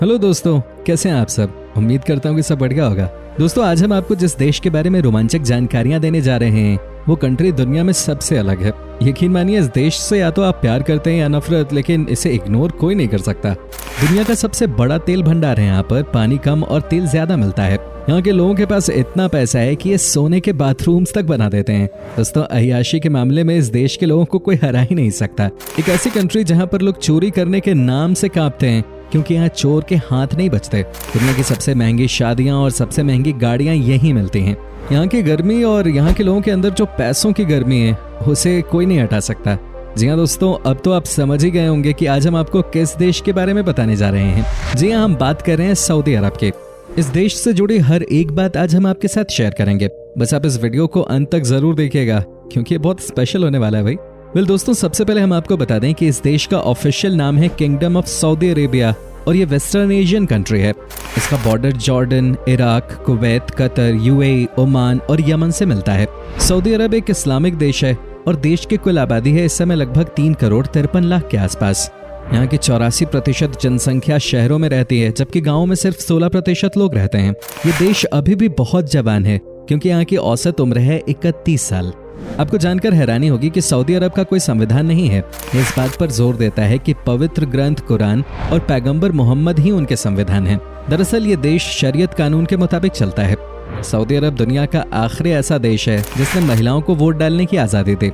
Hello दोस्तों, कैसे हैं आप सब। उम्मीद करता हूँ कि सब बढ़िया होगा। दोस्तों, आज हम आपको जिस देश के बारे में रोमांचक जानकारियां देने जा रहे हैं वो कंट्री दुनिया में सबसे अलग है। यकीन मानिए, इस देश से या तो आप प्यार करते हैं या नफरत, लेकिन इसे इग्नोर कोई नहीं कर सकता। दुनिया का सबसे बड़ा तेल भंडार है। यहाँ पर पानी कम और तेल ज्यादा मिलता है। यहाँ के लोगों के पास इतना पैसा है कि ये सोने के बाथरूम्स तक बना देते हैं। दोस्तों, अय्याशी के मामले में इस देश के लोगों को कोई हरा ही नहीं सकता। एक ऐसी कंट्री जहाँ पर लोग चोरी करने के नाम से कांपते हैं, क्योंकि यहाँ चोर के हाथ नहीं बचते। दुनिया की सबसे महंगी शादियां और सबसे महंगी गाड़ियां यहीं मिलती हैं। यहाँ की गर्मी और यहाँ के लोगों के अंदर जो पैसों की गर्मी है, उसे कोई नहीं हटा सकता। जी हाँ दोस्तों, अब तो आप समझ ही गए होंगे कि आज हम आपको किस देश के बारे में बताने जा रहे हैं। जी हाँ, हम बात कर रहे हैं सऊदी अरब के। इस देश से जुड़ी हर एक बात आज हम आपके साथ शेयर करेंगे। बस आप इस वीडियो को अंत तक जरूर देखिएगा, क्योंकि ये बहुत स्पेशल होने वाला है भाई। वेल दोस्तों, सबसे पहले हम आपको बता दें कि इस देश का ऑफिशियल नाम है किंगडम ऑफ सऊदी अरेबिया और ये वेस्टर्न एशियन कंट्री है। इसका border Jordan, Iraq, Kuwait, Qatar, UAE, Oman और यमन से मिलता है। सऊदी अरब एक इस्लामिक देश है और देश की कुल आबादी है इस समय लगभग 3,53,00,000 के आसपास। यहाँ की 84% जनसंख्या शहरों में रहती है, जबकि गाँव में सिर्फ 16% लोग रहते हैं। ये देश अभी भी बहुत जवान है, क्योंकि यहाँ की औसत उम्र है 31 साल। आपको जानकर हैरानी होगी कि सऊदी अरब का कोई संविधान नहीं है। ये इस बात पर जोर देता है कि पवित्र ग्रंथ कुरान और पैगंबर मोहम्मद ही उनके संविधान हैं। दरअसल ये देश शरीयत कानून के मुताबिक चलता है। सऊदी अरब दुनिया का आखिरी ऐसा देश है जिसने महिलाओं को वोट डालने की आज़ादी दी।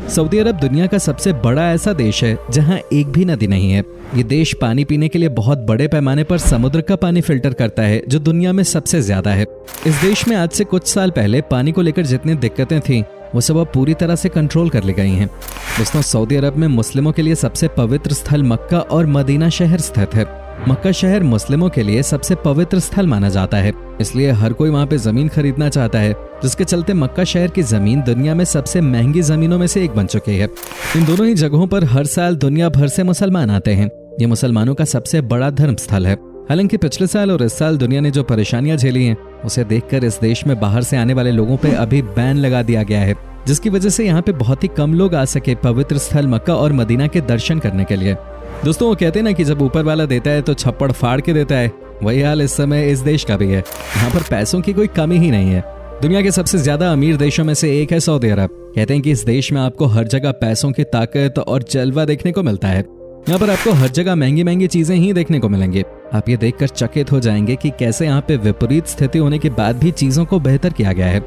सऊदी अरब दुनिया का सबसे बड़ा ऐसा देश है जहां एक भी नदी नहीं है। ये देश पानी पीने के लिए बहुत बड़े पैमाने पर समुद्र का पानी फिल्टर करता है, जो दुनिया में सबसे ज्यादा है। इस देश में आज से कुछ साल पहले पानी को लेकर जितनी दिक्कतें थीं, वो सब अब पूरी तरह से कंट्रोल कर ली गई हैं। दोस्तों, सऊदी अरब में मुस्लिमों के लिए सबसे पवित्र स्थल मक्का और मदीना शहर स्थित है। मक्का शहर मुस्लिमों के लिए सबसे पवित्र स्थल माना जाता है, इसलिए हर कोई वहाँ पे जमीन खरीदना चाहता है, जिसके चलते मक्का शहर की जमीन दुनिया में सबसे महंगी जमीनों में से एक बन चुकी है। इन दोनों ही जगहों पर हर साल दुनिया भर से मुसलमान आते हैं। ये मुसलमानों का सबसे बड़ा धर्म स्थल है। हालांकि पिछले साल और इस साल दुनिया ने जो परेशानियां झेली हैं, उसे देखकर इस देश में बाहर से आने वाले लोगों पे अभी बैन लगा दिया गया है, जिसकी वजह से यहाँ पे बहुत ही कम लोग आ सके पवित्र स्थल मक्का और मदीना के दर्शन करने के लिए। दोस्तों, वो कहते हैं ना कि जब ऊपर वाला देता है तो छप्पड़ फाड़ के देता है। वही हाल इस समय इस देश का भी है। यहाँ पर पैसों की कोई कमी ही नहीं है। दुनिया के सबसे ज्यादा अमीर देशों में से एक है सऊदी अरब। कहते हैं कि इस देश में आपको हर जगह पैसों की ताकत और जलवा देखने को मिलता है। यहाँ पर आपको हर जगह महंगी महंगी चीजें ही देखने को मिलेंगी। आप ये देखकर चकित हो जाएंगे कि कैसे यहाँ पे विपरीत स्थिति होने के बाद भी चीजों को बेहतर किया गया है।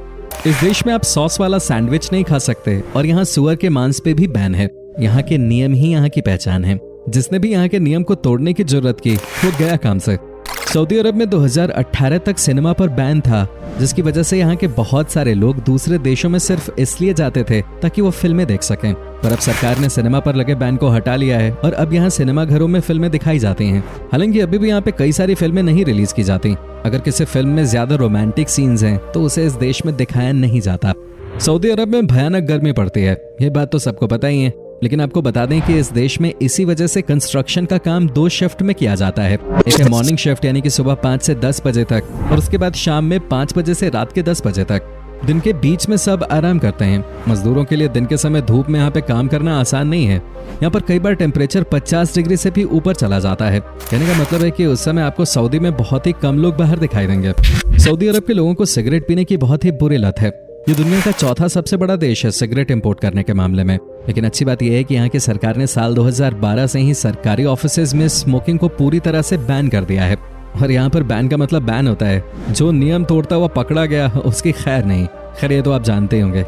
इस देश में आप सॉस वाला सैंडविच नहीं खा सकते और यहाँ सुअर के मांस पे भी बैन है। यहाँ के नियम ही यहाँ की पहचान है। जिसने भी यहाँ के नियम को तोड़ने की जरूरत की, वो गया काम से। सऊदी अरब में 2018 तक सिनेमा पर बैन था, जिसकी वजह से यहाँ के बहुत सारे लोग दूसरे देशों में सिर्फ इसलिए जाते थे ताकि वो फिल्में देख सकें। पर अब सरकार ने सिनेमा पर लगे बैन को हटा लिया है और अब यहाँ सिनेमा घरों में फिल्में दिखाई जाती हैं। हालांकि अभी भी यहाँ पे कई सारी फिल्में नहीं रिलीज की जाती। अगर किसी फिल्म में ज्यादा रोमांटिक सीन्स हैं तो उसे इस देश में दिखाया नहीं जाता। सऊदी अरब में भयानक गर्मी पड़ती है, ये बात तो सबको पता ही है। लेकिन आपको बता दें कि इस देश में इसी वजह से कंस्ट्रक्शन का काम 2 शिफ्ट में किया जाता है। एक है मॉर्निंग शिफ्ट, यानी कि सुबह 5 से 10 बजे तक, और उसके बाद शाम में 5 बजे से रात के 10 बजे तक। दिन के बीच में सब आराम करते हैं। मजदूरों के लिए दिन के समय धूप में यहाँ पे काम करना आसान नहीं है। यहाँ पर कई बार टेम्परेचर 50 डिग्री से भी ऊपर चला जाता है। कहने का मतलब है कि उस समय आपको सऊदी में बहुत ही कम लोग बाहर दिखाई देंगे। सऊदी अरब के लोगों को सिगरेट पीने की बहुत ही बुरी लत है। ये दुनिया का चौथा सबसे बड़ा देश है सिगरेट इंपोर्ट करने के मामले में। लेकिन अच्छी बात यह है कि यहाँ की सरकार ने साल 2012 से ही सरकारी ऑफिसेज में स्मोकिंग को पूरी तरह से बैन कर दिया है। और यहाँ पर बैन का मतलब बैन होता है, जो नियम तोड़ता हुआ पकड़ा गया उसकी खैर नहीं। खैर, ये तो आप जानते ही होंगे।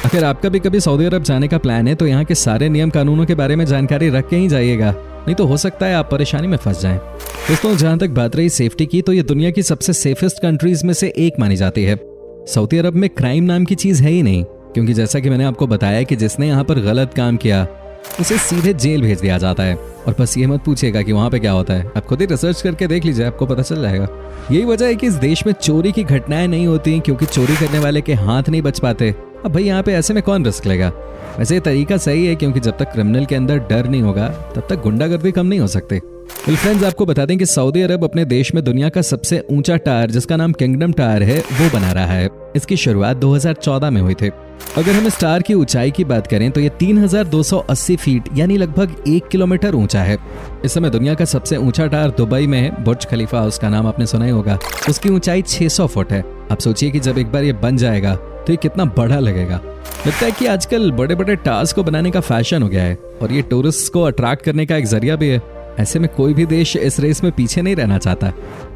अगर आपका भी कभी सऊदी अरब जाने का प्लान है तो यहाँ के सारे नियम कानूनों के बारे में जानकारी रख के ही जाइएगा, नहीं तो हो सकता है आप परेशानी में फंस जाएं। दोस्तों, जहाँ तक बात रही सेफ्टी की, तो ये दुनिया की सबसे सेफेस्ट कंट्रीज में से एक मानी जाती है। सऊदी अरब में क्राइम नाम की चीज है ही नहीं, क्योंकि जैसा कि मैंने आपको बताया कि जिसने यहाँ पर गलत काम किया उसे सीधे जेल भेज दिया जाता है। और बस ये मत पूछिएगा कि वहाँ पे क्या होता है, आप खुद ही रिसर्च करके देख लीजिए, आपको पता चल जाएगा। यही वजह है कि इस देश में चोरी की घटनाएं नहीं होती, क्योंकि चोरी करने वाले के हाथ नहीं बच पाते। अब भाई यहाँ पे ऐसे में कौन रिस्क लेगा। वैसे ये तरीका सही है, क्योंकि जब तक क्रिमिनल के अंदर डर नहीं होगा तब तक गुंडागर्दी कम नहीं हो सकती। फ्रेंड्स, आपको बता दें कि सऊदी अरब अपने देश में दुनिया का सबसे ऊंचा टावर, जिसका नाम किंगडम टावर है, वो बना रहा है। इसकी शुरुआत 2014 में हुई थी। अगर हम स्टार की ऊंचाई की बात करें तो ये 3280 फीट यानी लगभग 1 किलोमीटर ऊंचा है। इस समय दुनिया का सबसे ऊंचा टावर दुबई में है, बुर्ज खलीफा, उसका नाम आपने सुना ही होगा। उसकी ऊंचाई 600 फुट है। आप सोचिए कि जब एक बार ये बन जाएगा तो ये कितना बड़ा लगेगा। लगता है कि आजकल बड़े बड़े टावर्स को बनाने का फैशन हो गया है और ये टूरिस्ट को अट्रैक्ट करने का एक जरिया भी है। ऐसे में कोई भी देश इस रेस में पीछे नहीं रहना चाहता।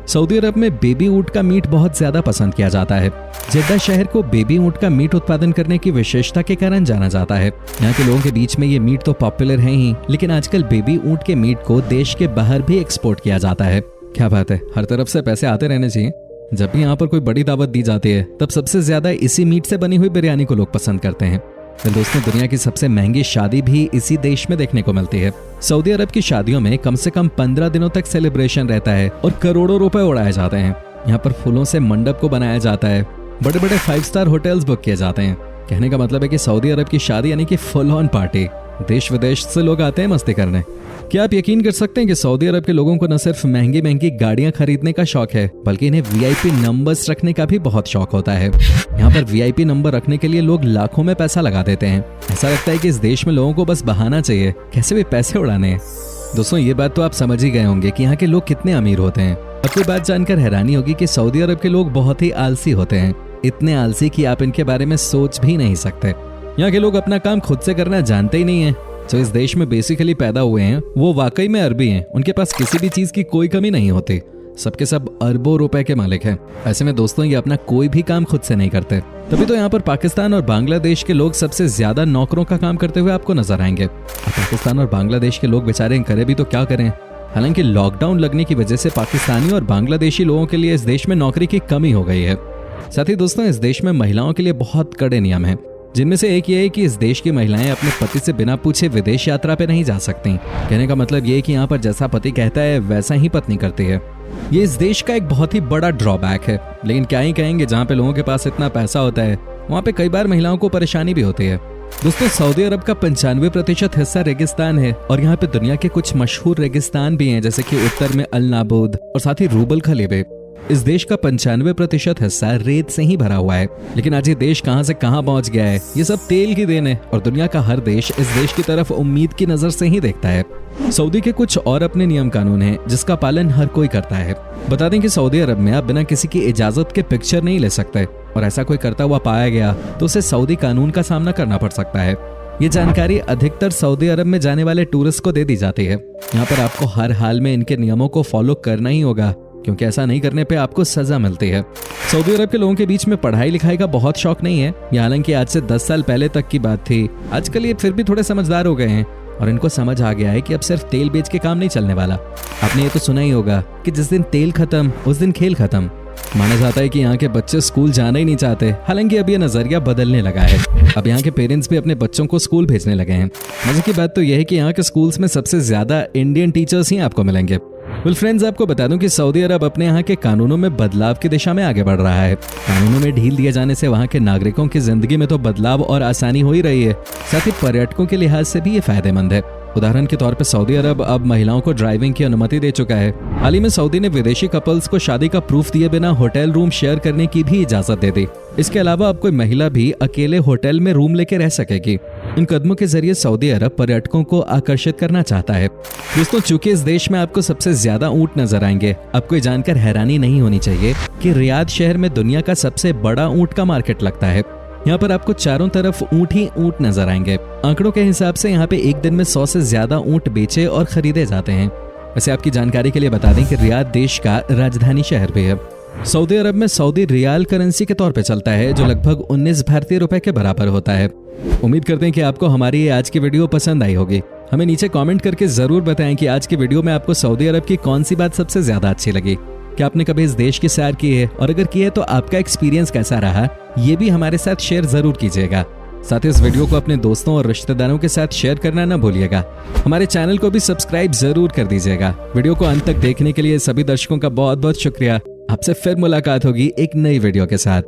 सऊदी अरब में बेबी ऊंट का मीट बहुत ज्यादा पसंद किया जाता है। जेद्दा शहर को बेबी ऊंट का मीट उत्पादन करने की विशेषता के कारण जाना जाता है। यहाँ के लोगों के बीच में ये मीट तो पॉपुलर है ही, लेकिन आजकल बेबी ऊंट के मीट को देश के बाहर भी एक्सपोर्ट किया जाता है। क्या बात है, हर तरफ से पैसे आते रहने चाहिए। जब भी यहाँ पर कोई बड़ी दावत दी जाती है तब सबसे ज्यादा इसी मीट से बनी हुई बिरयानी को लोग पसंद करते हैं। तो दोस्तों, दुनिया की सबसे महंगी शादी भी इसी देश में देखने को मिलती है। सऊदी अरब की शादियों में कम से कम 15 दिनों तक सेलिब्रेशन रहता है और करोड़ों रुपए उड़ाए जाते हैं। यहाँ पर फूलों से मंडप को बनाया जाता है, बड़े बड़े 5 स्टार होटल्स बुक किए जाते हैं। कहने का मतलब है कि सऊदी अरब की शादी यानी कि फुल ऑन पार्टी। देश विदेश से लोग आते हैं मस्ती करने। क्या आप यकीन कर सकते हैं कि सऊदी अरब के लोगों को न सिर्फ महंगी महंगी गाड़ियां खरीदने का शौक है, बल्कि इन्हें वीआईपी नंबर्स रखने का भी बहुत शौक होता है। यहाँ पर वीआईपी नंबर रखने के लिए लोग लाखों में पैसा लगा देते हैं। ऐसा लगता है कि इस देश में लोगों को बस बहाना चाहिए, कैसे भी पैसे उड़ाने हैं। दोस्तों, ये बात तो आप समझ ही गए होंगे कि यहाँ के लोग कितने अमीर होते हैं। आपको बात जानकर हैरानी होगी कि सऊदी अरब के लोग बहुत ही आलसी होते हैं। इतने आलसी कि आप इनके बारे में सोच भी नहीं सकते। यहाँ के लोग अपना काम खुद से करना जानते ही नहीं है। जो इस देश में बेसिकली पैदा हुए हैं वो वाकई में अरबी हैं। उनके पास किसी भी चीज की कोई कमी नहीं होती। सबके सब अरबों रुपए के मालिक हैं। ऐसे में दोस्तों, ये अपना कोई भी काम खुद से नहीं करते। तभी तो यहाँ पर पाकिस्तान और बांग्लादेश के लोग सबसे ज्यादा नौकरों का काम करते हुए आपको नजर आएंगे। पाकिस्तान और बांग्लादेश के लोग बेचारे करे भी तो क्या करें। हालांकि लॉकडाउन लगने की वजह से पाकिस्तानी और बांग्लादेशी लोगों के लिए इस देश में नौकरी की कमी हो गई है। साथ ही दोस्तों, इस देश में महिलाओं के लिए बहुत कड़े नियम हैं, जिनमें से एक ये है कि इस देश की महिलाएं अपने पति से बिना पूछे विदेश यात्रा पे नहीं जा सकती। कहने का मतलब ये है कि यहाँ पर जैसा पति कहता है वैसा ही पत्नी करती है। ये इस देश का एक बहुत ही बड़ा ड्रॉबैक है। लेकिन क्या ही कहेंगे, जहाँ पे लोगों के पास इतना पैसा होता है वहाँ पे कई बार महिलाओं को परेशानी भी होती है। दोस्तों, सऊदी अरब का 95% हिस्सा रेगिस्तान है और यहाँ पे दुनिया के कुछ मशहूर रेगिस्तान भी हैं, जैसे कि उत्तर में अल नाबूद और साथ ही रूबल खलीबे। इस देश का 95% हिस्सा रेत से ही भरा हुआ है। लेकिन आज ये देश कहां से कहां पहुंच गया है, ये सब तेल की देन है और दुनिया का हर देश इस देश की तरफ उम्मीद की नजर से ही देखता है। सऊदी के कुछ और अपने नियम कानून हैं जिसका पालन हर कोई करता है। बता दें कि सऊदी अरब में आप बिना किसी की इजाजत के पिक्चर नहीं ले सकते और ऐसा कोई करता हुआ पाया गया तो उसे सऊदी कानून का सामना करना पड़ सकता है। ये जानकारी अधिकतर सऊदी अरब में जाने वाले टूरिस्ट को दे दी जाती है। यहाँ पर आपको हर हाल में इनके नियमों को फॉलो करना ही होगा, क्योंकि ऐसा नहीं करने पे आपको सजा मिलती है। सऊदी अरब के लोगों के बीच में पढ़ाई लिखाई का बहुत शौक नहीं है। ये हालांकि आज से 10 साल पहले तक की बात थी। आजकल ये फिर भी थोड़े समझदार हो गए हैं और इनको समझ आ गया है कि अब सिर्फ तेल बेच के काम नहीं चलने वाला। आपने ये तो सुना ही होगा कि जिस दिन तेल खत्म उस दिन खेल खत्म। माना जाता है कि यहाँ के बच्चे स्कूल जाना ही नहीं चाहते। हालांकि अब ये नजरिया बदलने लगा है। अब यहाँ के पेरेंट्स भी अपने बच्चों को स्कूल भेजने लगे हैं। मजे की बात तो यह है कि यहाँ के स्कूल्स में सबसे ज्यादा इंडियन टीचर्स ही आपको मिलेंगे। फ्रेंड्स, आपको बता दूं कि सऊदी अरब अपने यहाँ के कानूनों में बदलाव की दिशा में आगे बढ़ रहा है। कानूनों में ढील दिए जाने से वहाँ के नागरिकों की जिंदगी में तो बदलाव और आसानी हो ही रही है, साथ ही पर्यटकों के लिहाज से भी ये फायदेमंद है। उदाहरण के तौर पर सऊदी अरब अब महिलाओं को ड्राइविंग की अनुमति दे चुका है। हाल ही में सऊदी ने विदेशी कपल्स को शादी का प्रूफ दिए बिना होटल रूम शेयर करने की भी इजाजत दे दी। इसके अलावा अब कोई महिला भी अकेले होटल में रूम लेके रह सकेगी। इन कदमों के जरिए सऊदी अरब पर्यटकों को आकर्षित करना चाहता है। दोस्तों, चूंकि इस देश में आपको सबसे ज्यादा ऊंट नजर आएंगे, आपको ये जानकर हैरानी नहीं होनी चाहिए कि रियाद शहर में दुनिया का सबसे बड़ा ऊंट का मार्केट लगता है। यहाँ पर आपको चारों तरफ ऊंट ही ऊंट नजर आएंगे। आंकड़ों के हिसाब से यहाँ पे एक दिन में 100 से ज्यादा ऊंट बेचे और खरीदे जाते हैं। वैसे आपकी जानकारी के लिए बता दें कि रियाद देश का राजधानी शहर भी है। सऊदी अरब में सऊदी रियाल करेंसी के तौर पे चलता है, जो लगभग 19 भारतीय रुपए के बराबर होता है। उम्मीद करते हैं कि आपको हमारी ये आज की वीडियो पसंद आई होगी। हमें नीचे कमेंट करके जरूर बताएं कि आज की वीडियो में आपको सऊदी अरब की कौन सी बात सबसे ज्यादा अच्छी लगी। क्या आपने कभी इस देश की सैर की है, और अगर की है तो आपका एक्सपीरियंस कैसा रहा, ये भी हमारे साथ शेयर जरूर कीजिएगा। साथ ही इस वीडियो को अपने दोस्तों और रिश्तेदारों के साथ शेयर करना न भूलिएगा। हमारे चैनल को भी सब्सक्राइब जरूर कर दीजिएगा। वीडियो को अंत तक देखने के लिए सभी दर्शकों का बहुत बहुत शुक्रिया। आपसे फिर मुलाकात होगी एक नई वीडियो के साथ।